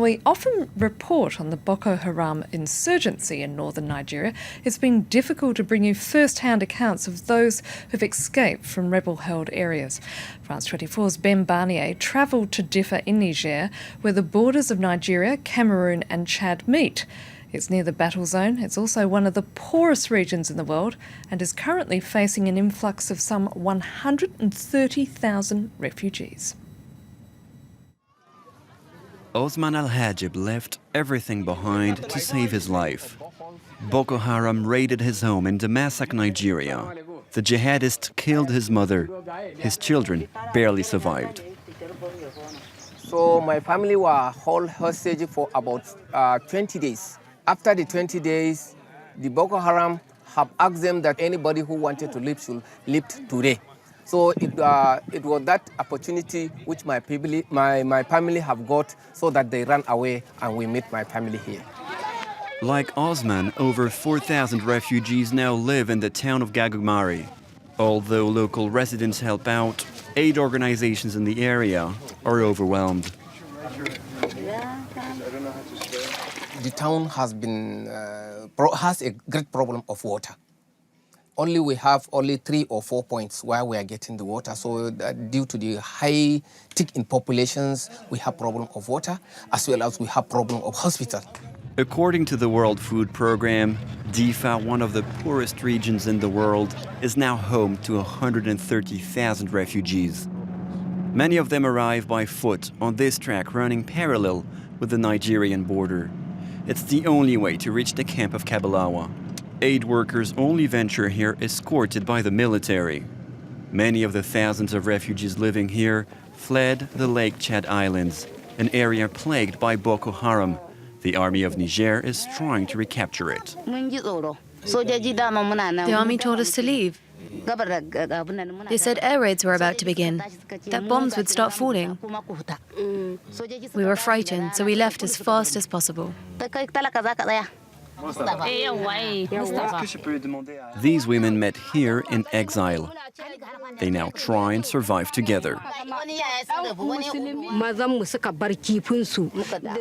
we often report on the Boko Haram insurgency in northern Nigeria, it's been difficult to bring you first-hand accounts of those who've escaped from rebel-held areas. France 24's Ben Barnier travelled to Diffa in Niger, where the borders of Nigeria, Cameroon and Chad meet. It's near the battle zone. It's also one of the poorest regions in the world and is currently facing an influx of some 130,000 refugees. Osman Al-Hajib left everything behind to save his life. Boko Haram raided his home in Damasak, Nigeria. The jihadists killed his mother. His children barely survived. So my family were held hostage for about 20 days. After the 20 days, the Boko Haram have asked them that anybody who wanted to leave should leave today. So it was that opportunity which my family have got, so that they ran away and we met my family here. Like Osman, over 4,000 refugees now live in the town of Gagumari. Although local residents help out, aid organizations in the area are overwhelmed. The town has a great problem of water. We have only 3 or 4 points where we are getting the water. So due to the high tick in populations, we have problem of water, as well as we have problem of hospital. According to the World Food Programme, Diffa, one of the poorest regions in the world, is now home to 130,000 refugees. Many of them arrive by foot on this track running parallel with the Nigerian border. It's the only way to reach the camp of Kabalawa. Aid workers only venture here escorted by the military. Many of the thousands of refugees living here fled the Lake Chad Islands, an area plagued by Boko Haram. The army of Niger is trying to recapture it. The army told us to leave. They said air raids were about to begin, that bombs would start falling. We were frightened, so we left as fast as possible. These women met here in exile. They now try and survive together.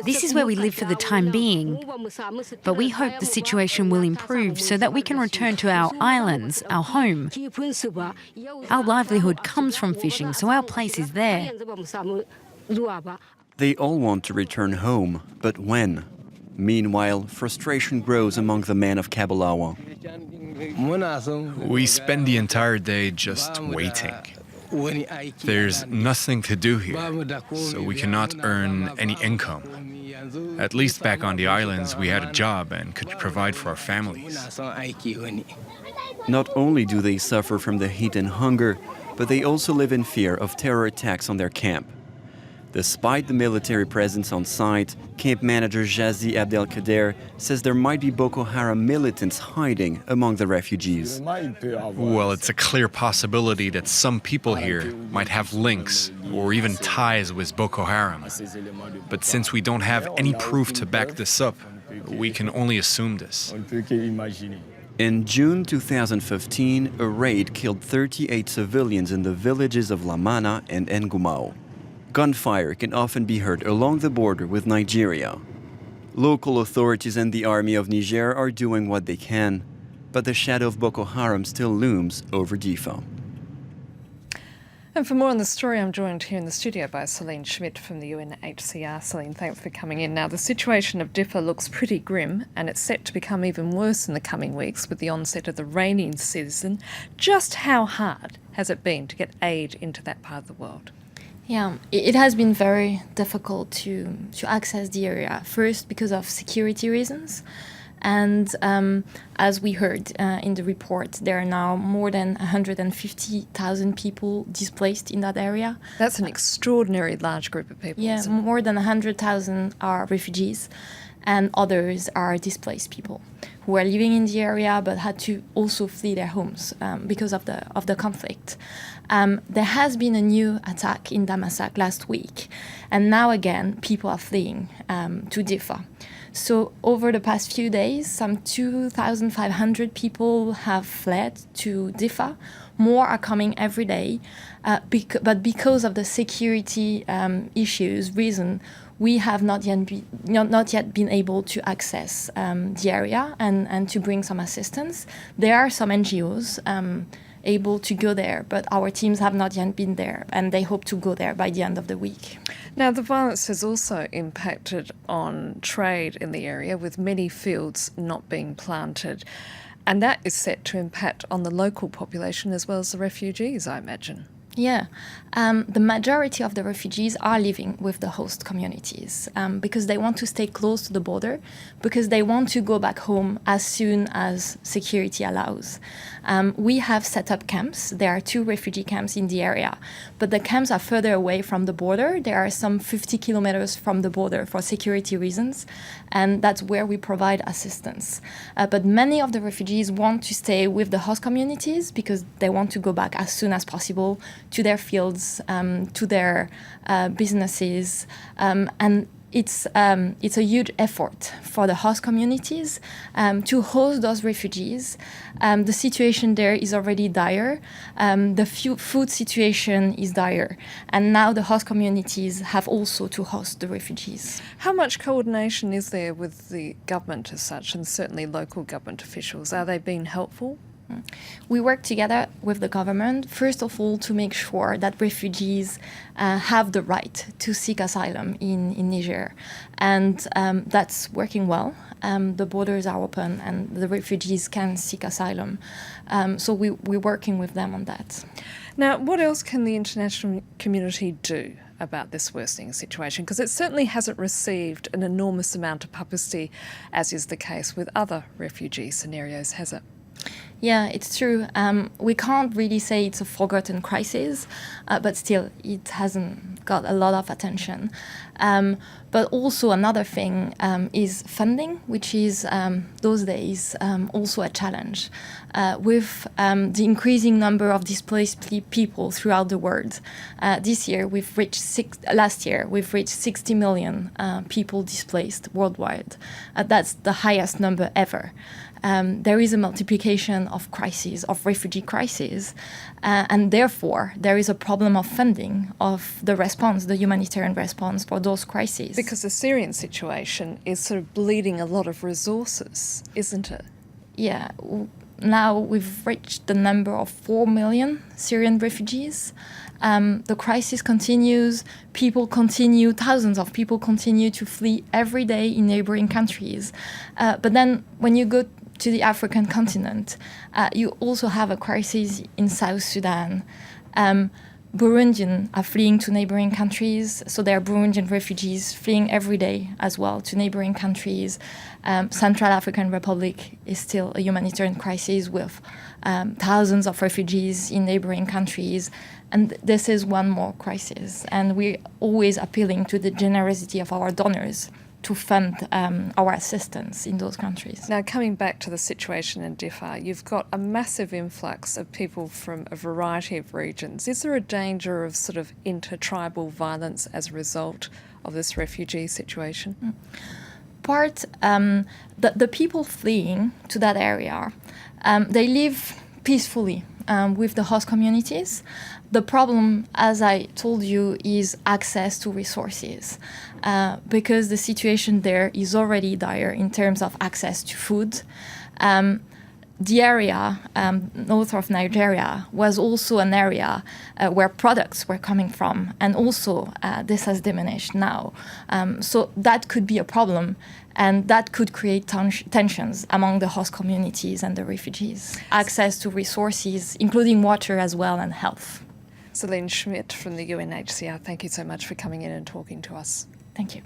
This is where we live for the time being. But we hope the situation will improve so that we can return to our islands, our home. Our livelihood comes from fishing, so our place is there. They all want to return home, but when? Meanwhile, frustration grows among the men of Kabalawa. We spend the entire day just waiting. There's nothing to do here, so we cannot earn any income. At least back on the islands, we had a job and could provide for our families. Not only do they suffer from the heat and hunger, but they also live in fear of terror attacks on their camp. Despite the military presence on site, camp manager Jazi Abdelkader says there might be Boko Haram militants hiding among the refugees. Well, it's a clear possibility that some people here might have links or even ties with Boko Haram. But since we don't have any proof to back this up, we can only assume this. In June 2015, a raid killed 38 civilians in the villages of Lamana and Ngumao. Gunfire can often be heard along the border with Nigeria. Local authorities and the army of Niger are doing what they can, but the shadow of Boko Haram still looms over Diffa. And for more on the story, I'm joined here in the studio by Celine Schmidt from the UNHCR. Celine, thanks for coming in. Now, the situation of Diffa looks pretty grim, and it's set to become even worse in the coming weeks with the onset of the rainy season. Just how hard has it been to get aid into that part of the world? Yeah, it has been very difficult to access the area. First, because of security reasons. And as we heard in the report, there are now more than 150,000 people displaced in that area. That's an extraordinary large group of people. Yeah, more than 100,000 are refugees, and others are displaced people who are living in the area but had to also flee their homes because of the conflict. There has been a new attack in Damasak last week, and now again people are fleeing to Diffa. So over the past few days, some 2,500 people have fled to Diffa. More are coming every day, but because of the security reason, we have not yet been able to access the area and to bring some assistance. There are some NGOs able to go there, but our teams have not yet been there, and they hope to go there by the end of the week. Now, the violence has also impacted on trade in the area, with many fields not being planted, and that is set to impact on the local population as well as the refugees, I imagine. Yeah, the majority of the refugees are living with the host communities because they want to stay close to the border, because they want to go back home as soon as security allows. We have set up camps. There are 2 refugee camps in the area, but the camps are further away from the border. There are some 50 kilometers from the border for security reasons, and that's where we provide assistance. But many of the refugees want to stay with the host communities because they want to go back as soon as possible to their fields, to their businesses, and it's a huge effort for the host communities to host those refugees. The situation there is already dire. The food situation is dire, and now the host communities have also to host the refugees. How much coordination is there with the government as such, and certainly local government officials? Are they being helpful? We work together with the government, first of all, to make sure that refugees have the right to seek asylum in Niger. And that's working well. The borders are open and the refugees can seek asylum. So we're working with them on that. Now, what else can the international community do about this worsening situation? Because it certainly hasn't received an enormous amount of publicity, as is the case with other refugee scenarios, has it? Yeah, it's true. We can't really say it's a forgotten crisis, but still, it hasn't got a lot of attention. But also another thing is funding, which is those days also a challenge. With the increasing number of displaced people throughout the world, last year we've reached 60 million people displaced worldwide. That's the highest number ever. There is a multiplication of crises, of refugee crises, and therefore there is a problem of funding of the response, the humanitarian response for those crises. Because the Syrian situation is sort of bleeding a lot of resources, isn't it? Yeah. Now we've reached the number of 4 million Syrian refugees. The crisis continues. Thousands of people continue to flee every day in neighboring countries. But then when you go to the African continent, you also have a crisis in South Sudan. Burundians are fleeing to neighboring countries, so there are Burundian refugees fleeing every day as well to neighboring countries. Central African Republic is still a humanitarian crisis with thousands of refugees in neighboring countries, and this is one more crisis. And we're always appealing to the generosity of our donors to fund our assistance in those countries. Now, coming back to the situation in Diffa, you've got a massive influx of people from a variety of regions. Is there a danger of sort of intertribal violence as a result of this refugee situation? The people fleeing to that area, they live peacefully with the host communities. The problem, as I told you, is access to resources, because the situation there is already dire in terms of access to food. The area north of Nigeria was also an area where products were coming from, and also this has diminished now. So that could be a problem, and that could create tensions among the host communities and the refugees. Access to resources, including water as well, and health. Celine Schmidt from the UNHCR, thank you so much for coming in and talking to us. Thank you.